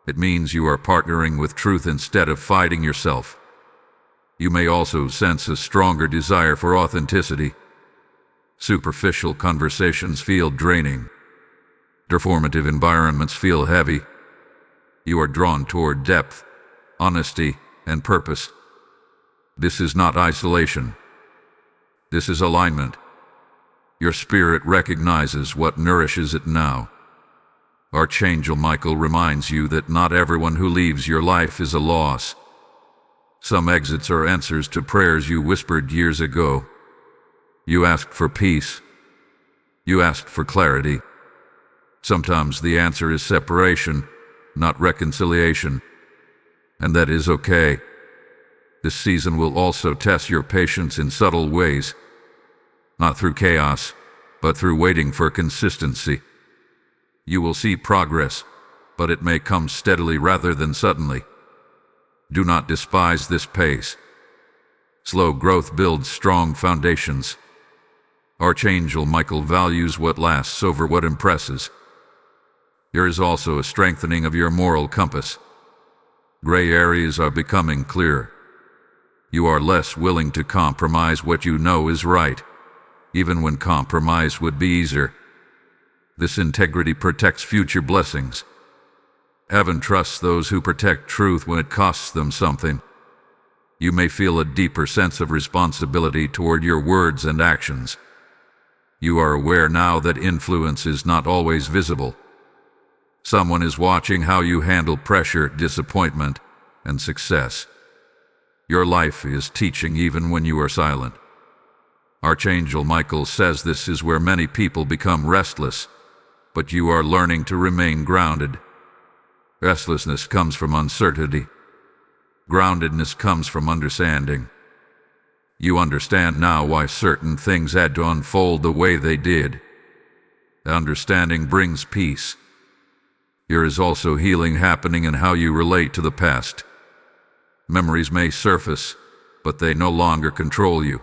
It means you are partnering with truth instead of fighting yourself. You may also sense a stronger desire for authenticity. Superficial conversations feel draining. Performative environments feel heavy. You are drawn toward depth, honesty, and purpose. This is not isolation. This is alignment. Your spirit recognizes what nourishes it now. Archangel Michael reminds you that not everyone who leaves your life is a loss. Some exits are answers to prayers you whispered years ago. You asked for peace. You asked for clarity. Sometimes the answer is separation, not reconciliation. And that is okay. This season will also test your patience in subtle ways. Not through chaos, but through waiting for consistency. You will see progress, but it may come steadily rather than suddenly. Do not despise this pace. Slow growth builds strong foundations. Archangel Michael values what lasts over what impresses. There is also a strengthening of your moral compass. Gray areas are becoming clear. You are less willing to compromise what you know is right, even when compromise would be easier. This integrity protects future blessings. Heaven trusts those who protect truth when it costs them something. You may feel a deeper sense of responsibility toward your words and actions. You are aware now that influence is not always visible. Someone is watching how you handle pressure, disappointment, and success. Your life is teaching even when you are silent. Archangel Michael says this is where many people become restless, but you are learning to remain grounded. Restlessness comes from uncertainty. Groundedness comes from understanding. You understand now why certain things had to unfold the way they did. Understanding brings peace. There is also healing happening in how you relate to the past. Memories may surface, but they no longer control you.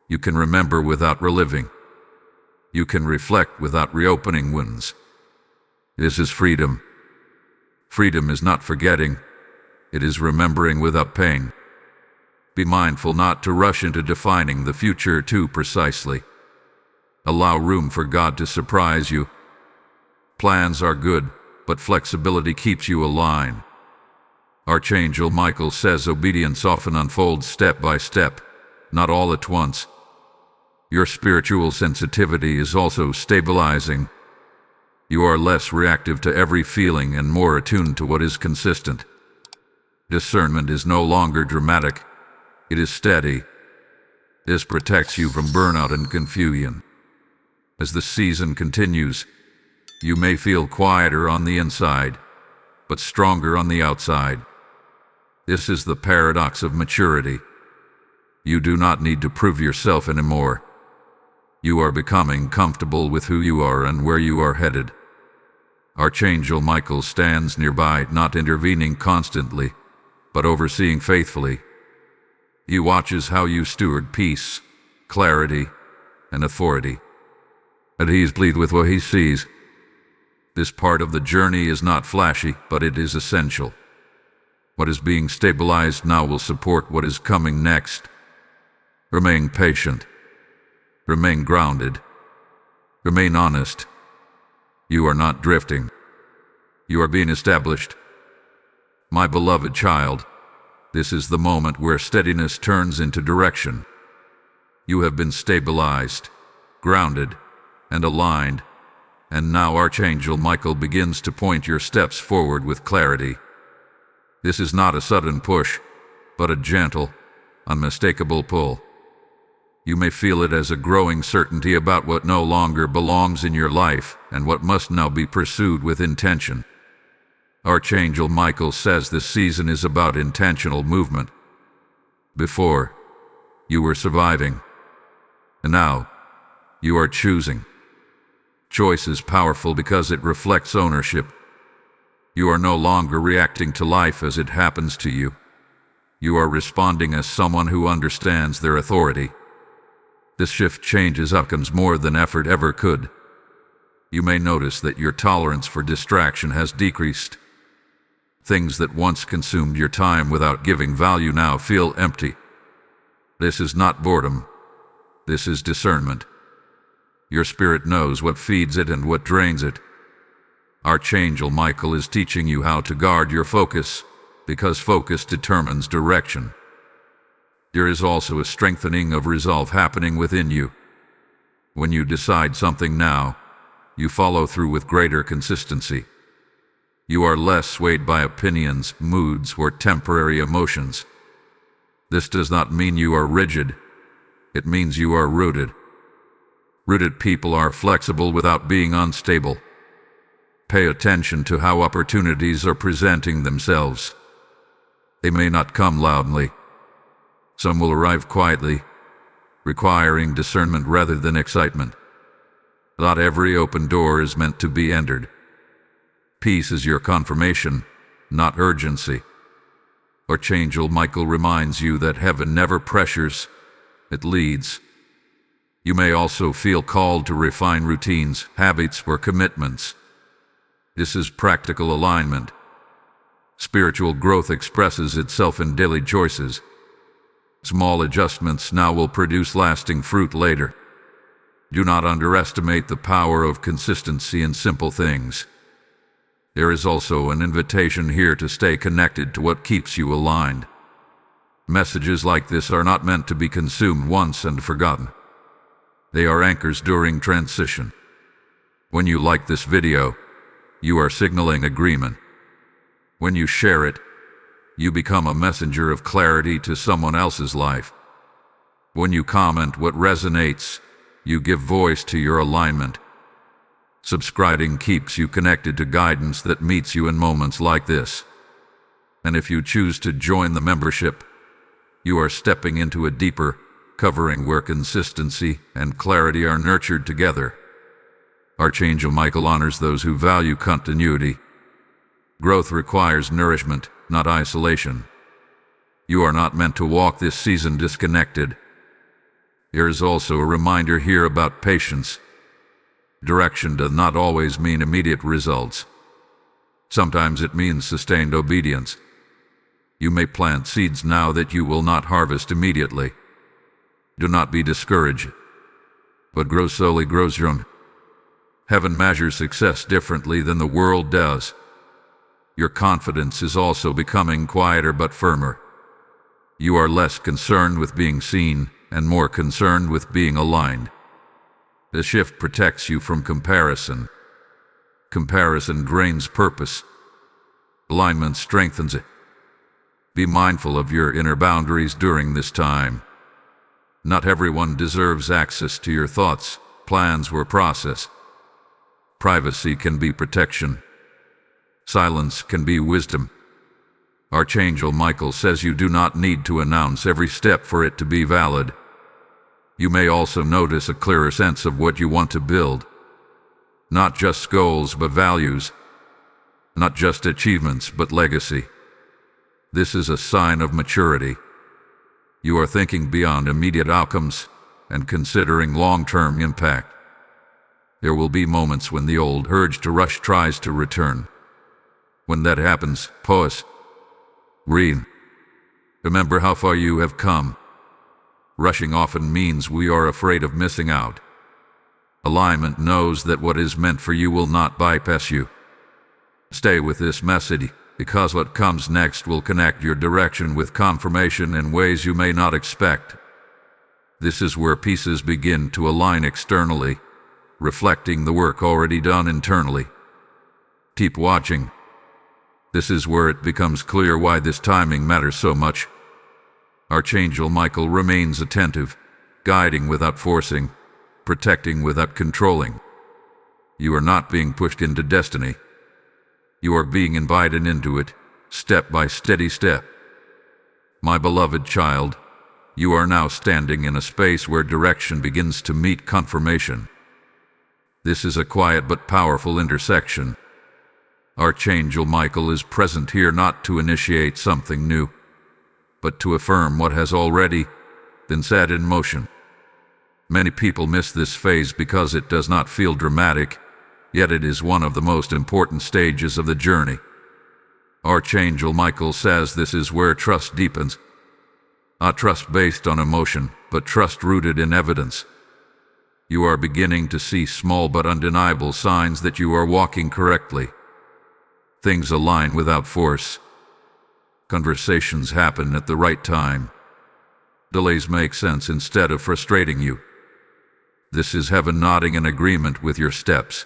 You can remember without reliving. You can reflect without reopening wounds. This is freedom. Freedom is not forgetting. It is remembering without pain. Be mindful not to rush into defining the future too precisely. Allow room for God to surprise you. Plans are good, but flexibility keeps you aligned. Archangel Michael says obedience often unfolds step by step, not all at once. Your spiritual sensitivity is also stabilizing. You are less reactive to every feeling and more attuned to what is consistent. Discernment is no longer dramatic. It is steady. This protects you from burnout and confusion. As the season continues, you may feel quieter on the inside, but stronger on the outside. This is the paradox of maturity. You do not need to prove yourself anymore. You are becoming comfortable with who you are and where you are headed. Archangel Michael stands nearby, not intervening constantly, but overseeing faithfully. He watches how you steward peace, clarity, and authority. And he is pleased with what he sees. This part of the journey is not flashy, but it is essential. What is being stabilized now will support what is coming next. Remain patient. Remain grounded. Remain honest. You are not drifting. You are being established. My beloved child, this is the moment where steadiness turns into direction. You have been stabilized, grounded, and aligned, and now Archangel Michael begins to point your steps forward with clarity. This is not a sudden push, but a gentle, unmistakable pull. You may feel it as a growing certainty about what no longer belongs in your life and what must now be pursued with intention. Archangel Michael says this season is about intentional movement. Before, you were surviving, and now, you are choosing. Choice is powerful because it reflects ownership. You are no longer reacting to life as it happens to you. You are responding as someone who understands their authority. This shift changes outcomes more than effort ever could. You may notice that your tolerance for distraction has decreased. Things that once consumed your time without giving value now feel empty. This is not boredom. This is discernment. Your spirit knows what feeds it and what drains it. Archangel Michael is teaching you how to guard your focus, because focus determines direction. There is also a strengthening of resolve happening within you. When you decide something now, you follow through with greater consistency. You are less swayed by opinions, moods, or temporary emotions. This does not mean you are rigid. It means you are rooted. Rooted people are flexible without being unstable. Pay attention to how opportunities are presenting themselves. They may not come loudly. Some will arrive quietly, requiring discernment rather than excitement. Not every open door is meant to be entered. Peace is your confirmation, not urgency. Archangel Michael reminds you that heaven never pressures, it leads. You may also feel called to refine routines, habits, or commitments. This is practical alignment. Spiritual growth expresses itself in daily choices. Small adjustments now will produce lasting fruit later. Do not underestimate the power of consistency in simple things. There is also an invitation here to stay connected to what keeps you aligned. Messages like this are not meant to be consumed once and forgotten. They are anchors during transition. When you like this video, you are signaling agreement. When you share it, you become a messenger of clarity to someone else's life. When you comment what resonates, you give voice to your alignment. Subscribing keeps you connected to guidance that meets you in moments like this. And if you choose to join the membership, you are stepping into a deeper covering where consistency and clarity are nurtured together. Archangel Michael honors those who value continuity. Growth requires nourishment, not isolation. You are not meant to walk this season disconnected. There is also a reminder here about patience. Direction does not always mean immediate results. Sometimes it means sustained obedience. You may plant seeds now that you will not harvest immediately. Do not be discouraged. What grows slowly grows your. Heaven measures success differently than the world does. Your confidence is also becoming quieter but firmer. You are less concerned with being seen and more concerned with being aligned. The shift protects you from comparison. Comparison drains purpose. Alignment strengthens it. Be mindful of your inner boundaries during this time. Not everyone deserves access to your thoughts, plans, or process. Privacy can be protection. Silence can be wisdom. Archangel Michael says you do not need to announce every step for it to be valid. You may also notice a clearer sense of what you want to build. Not just goals, but values. Not just achievements, but legacy. This is a sign of maturity. You are thinking beyond immediate outcomes and considering long-term impact. There will be moments when the old urge to rush tries to return. When that happens, pause. Breathe. Remember how far you have come. Rushing often means we are afraid of missing out. Alignment knows that what is meant for you will not bypass you. Stay with this message, because what comes next will connect your direction with confirmation in ways you may not expect. This is where pieces begin to align externally, reflecting the work already done internally. Keep watching. This is where it becomes clear why this timing matters so much. Archangel Michael remains attentive, guiding without forcing, protecting without controlling. You are not being pushed into destiny. You are being invited into it, step by steady step. My beloved child, you are now standing in a space where direction begins to meet confirmation. This is a quiet but powerful intersection. Archangel Michael is present here not to initiate something new, but to affirm what has already been set in motion. Many people miss this phase because it does not feel dramatic, yet it is one of the most important stages of the journey. Archangel Michael says this is where trust deepens. Not trust based on emotion, but trust rooted in evidence. You are beginning to see small but undeniable signs that you are walking correctly. Things align without force. Conversations happen at the right time. Delays make sense instead of frustrating you. This is heaven nodding in agreement with your steps.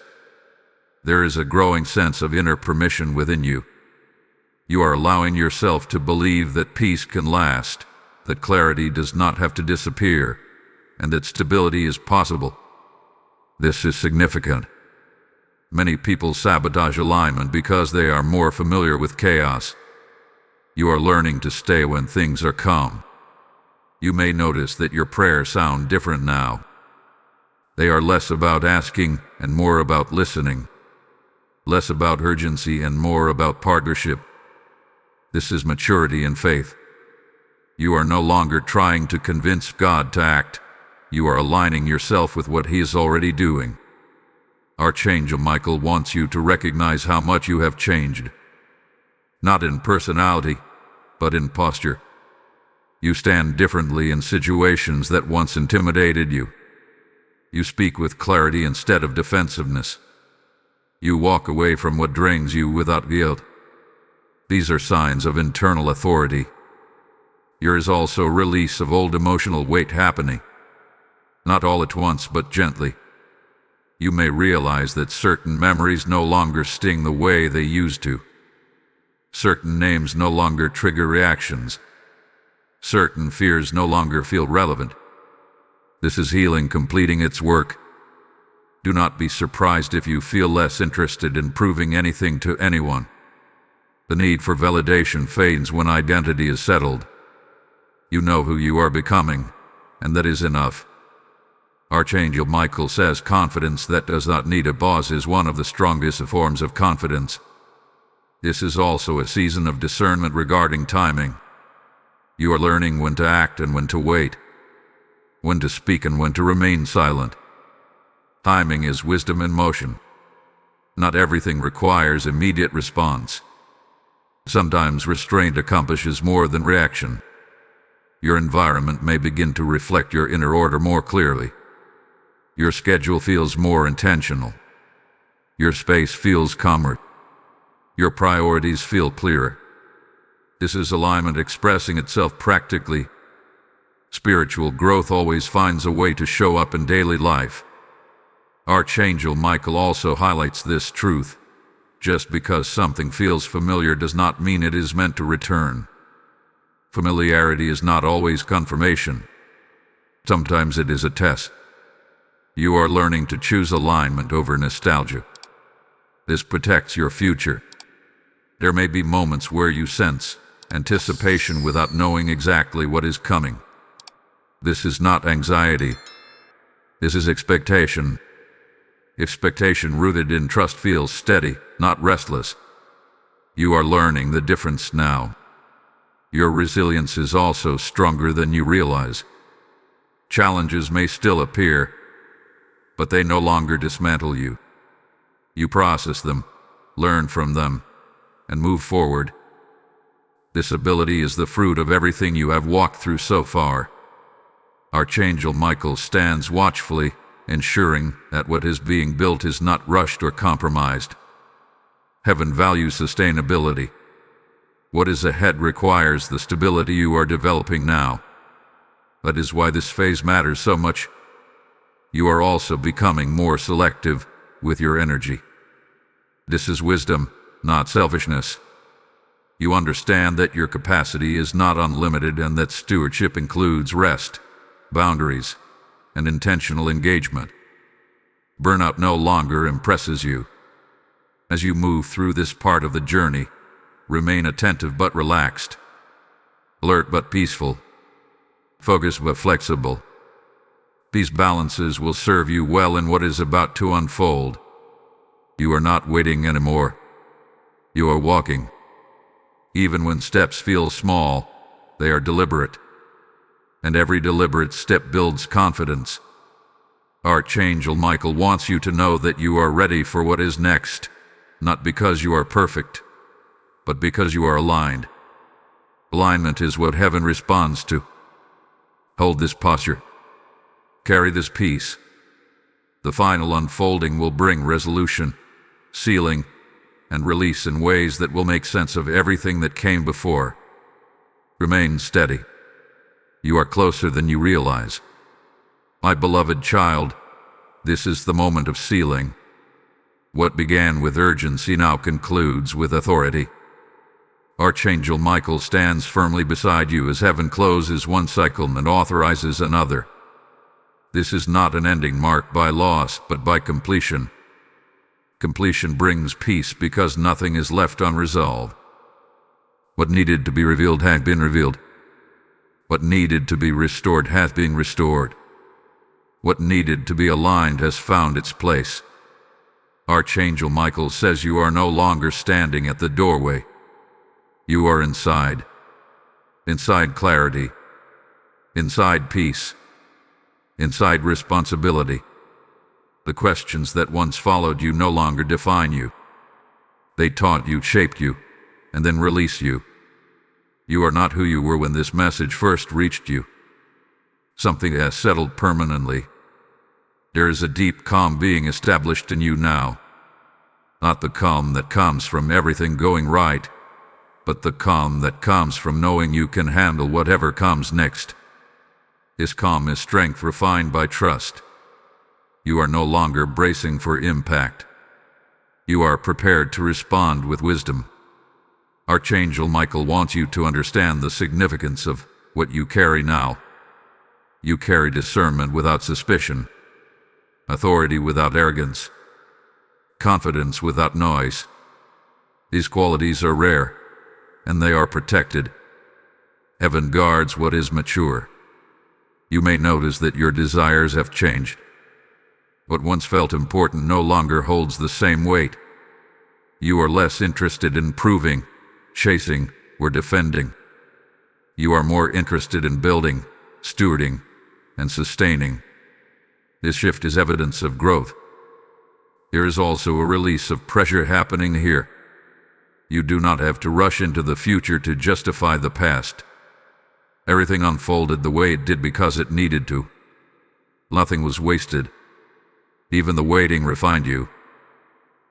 There is a growing sense of inner permission within you. You are allowing yourself to believe that peace can last, that clarity does not have to disappear, and that stability is possible. This is significant. Many people sabotage alignment because they are more familiar with chaos. You are learning to stay when things are calm. You may notice that your prayers sound different now. They are less about asking and more about listening. Less about urgency and more about partnership. This is maturity in faith. You are no longer trying to convince God to act. You are aligning yourself with what He is already doing. Archangel Michael wants you to recognize how much you have changed. Not in personality, but in posture. You stand differently in situations that once intimidated you. You speak with clarity instead of defensiveness. You walk away from what drains you without guilt. These are signs of internal authority. There is also release of old emotional weight happening. Not all at once, but gently. You may realize that certain memories no longer sting the way they used to. Certain names no longer trigger reactions. Certain fears no longer feel relevant. This is healing completing its work. Do not be surprised if you feel less interested in proving anything to anyone. The need for validation fades when identity is settled. You know who you are becoming, and that is enough. Archangel Michael says confidence that does not need a boss is one of the strongest forms of confidence. This is also a season of discernment regarding timing. You are learning when to act and when to wait, when to speak and when to remain silent. Timing is wisdom in motion. Not everything requires immediate response. Sometimes restraint accomplishes more than reaction. Your environment may begin to reflect your inner order more clearly. Your schedule feels more intentional. Your space feels calmer. Your priorities feel clearer. This is alignment expressing itself practically. Spiritual growth always finds a way to show up in daily life. Archangel Michael also highlights this truth. Just because something feels familiar does not mean it is meant to return. Familiarity is not always confirmation. Sometimes it is a test. You are learning to choose alignment over nostalgia. This protects your future. There may be moments where you sense anticipation without knowing exactly what is coming. This is not anxiety. This is expectation. Expectation rooted in trust feels steady, not restless. You are learning the difference now. Your resilience is also stronger than you realize. Challenges may still appear, but they no longer dismantle you. You process them, learn from them, and move forward. This ability is the fruit of everything you have walked through so far. Archangel Michael stands watchfully, ensuring that what is being built is not rushed or compromised. Heaven values sustainability. What is ahead requires the stability you are developing now. That is why this phase matters so much. You are also becoming more selective with your energy. This is wisdom, not selfishness. You understand that your capacity is not unlimited and that stewardship includes rest, boundaries, and intentional engagement. Burnout no longer impresses you. As you move through this part of the journey, remain attentive but relaxed, alert but peaceful, focused but flexible. These balances will serve you well in what is about to unfold. You are not waiting anymore. You are walking. Even when steps feel small, they are deliberate. And every deliberate step builds confidence. Archangel Michael wants you to know that you are ready for what is next, not because you are perfect, but because you are aligned. Alignment is what heaven responds to. Hold this posture. Carry this peace. The final unfolding will bring resolution, sealing, and release in ways that will make sense of everything that came before. Remain steady. You are closer than you realize. My beloved child, this is the moment of sealing. What began with urgency now concludes with authority. Archangel Michael stands firmly beside you as heaven closes one cycle and authorizes another. This is not an ending marked by loss, but by completion. Completion brings peace because nothing is left unresolved. What needed to be revealed has been revealed. What needed to be restored has been restored. What needed to be aligned has found its place. Archangel Michael says you are no longer standing at the doorway. You are inside. Inside clarity. Inside peace. Inside responsibility. The questions that once followed you no longer define you. They taught you, shaped you, and then release you. You are not who you were when this message first reached you. Something has settled permanently. There is a deep calm being established in you now. Not the calm that comes from everything going right, but the calm that comes from knowing you can handle whatever comes next. This calm is strength refined by trust. You are no longer bracing for impact. You are prepared to respond with wisdom. Archangel Michael wants you to understand the significance of what you carry now. You carry discernment without suspicion, authority without arrogance, confidence without noise. These qualities are rare, and they are protected. Heaven guards what is mature. You may notice that your desires have changed. What once felt important no longer holds the same weight. You are less interested in proving, chasing, or defending. You are more interested in building, stewarding, and sustaining. This shift is evidence of growth. There is also a release of pressure happening here. You do not have to rush into the future to justify the past. Everything unfolded the way it did because it needed to. Nothing was wasted. Even the waiting refined you.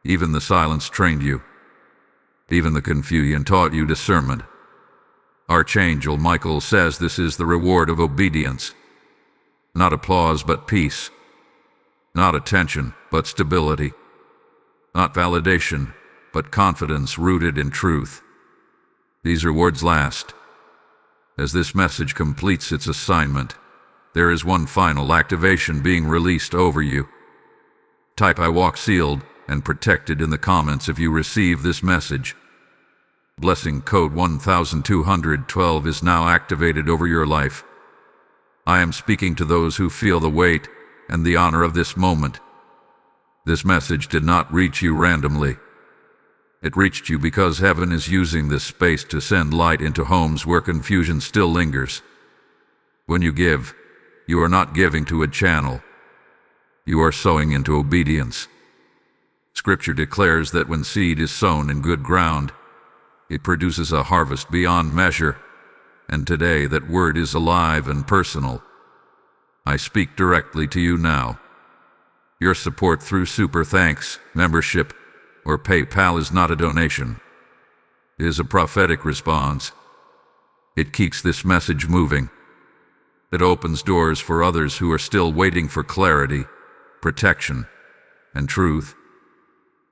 Even the silence trained you. Even the confusion taught you discernment. Archangel Michael says this is the reward of obedience. Not applause, but peace. Not attention, but stability. Not validation, but confidence rooted in truth. These rewards last. As this message completes its assignment, there is one final activation being released over you. Type "I walk sealed" and protected in the comments if you receive this message. Blessing code 1212 is now activated over your life. I am speaking to those who feel the weight and the honor of this moment. This message did not reach you randomly. It reached you because heaven is using this space to send light into homes where confusion still lingers. When you give, you are not giving to a channel. You are sowing into obedience. Scripture declares that when seed is sown in good ground, it produces a harvest beyond measure, and today that word is alive and personal. I speak directly to you now. Your support through Super Thanks, membership, or PayPal is not a donation. It is a prophetic response. It keeps this message moving. It opens doors for others who are still waiting for clarity, protection, and truth.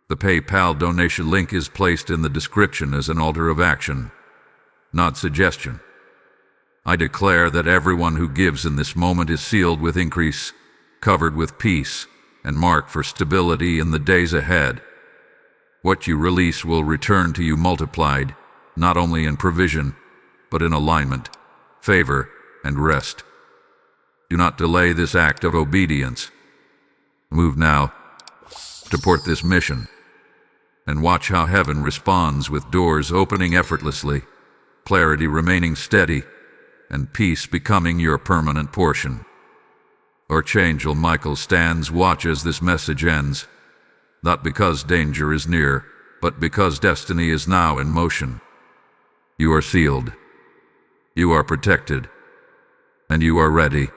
The PayPal donation link is placed in the description as an altar of action, not suggestion. I declare that everyone who gives in this moment is sealed with increase, covered with peace, and marked for stability in the days ahead. What you release will return to you multiplied, not only in provision, but in alignment, favor, and rest. Do not delay this act of obedience. Move now, support this mission, and watch how heaven responds with doors opening effortlessly, clarity remaining steady, and peace becoming your permanent portion. Archangel Michael stands watch as this message ends, not because danger is near, but because destiny is now in motion. You are sealed, you are protected, and you are ready.